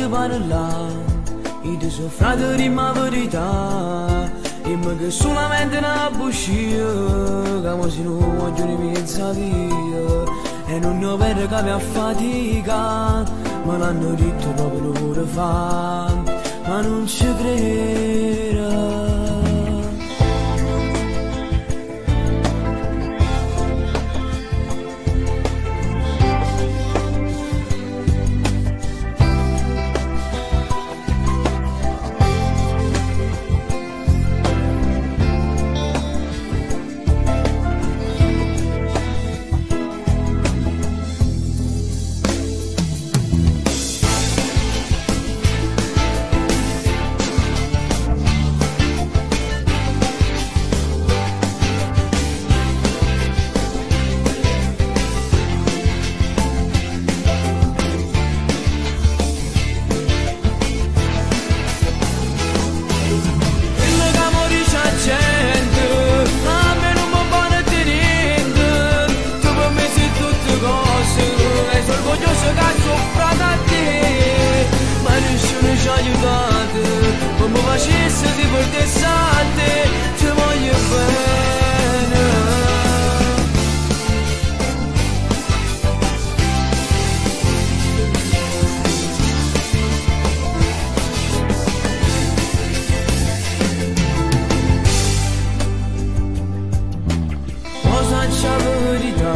parlare, e ti so frate di ma verità, e me che solamente una buccia, come se non voglio pensare via, e non ne vedo che mi affatica, me l'hanno detto proprio l'ora fa, ma non ci credo. Come facessi di portessate, ti voglio bene. Cosa c'è la verità?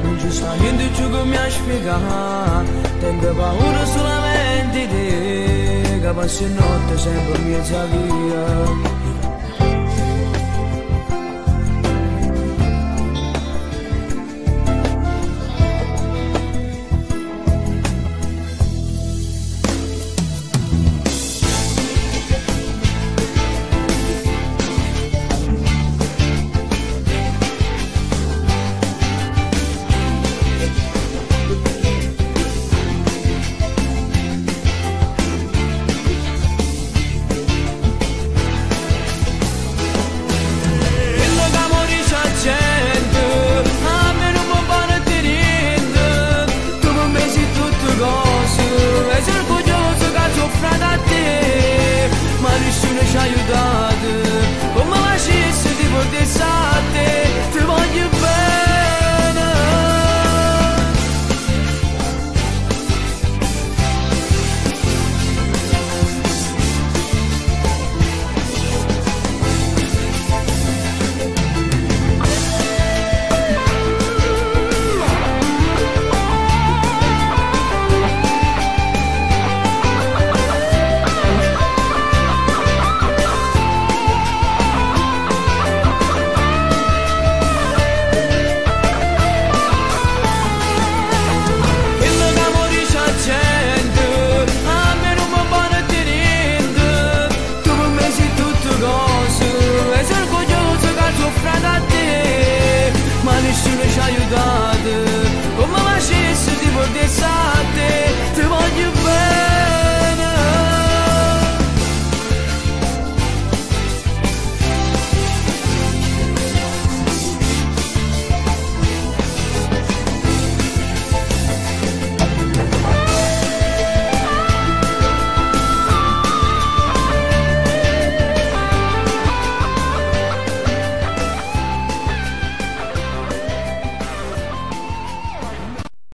Non ci sta niente più che mi ha spiegato. Tengo paura solamente di te, che passi notte sempre in mezzo a via.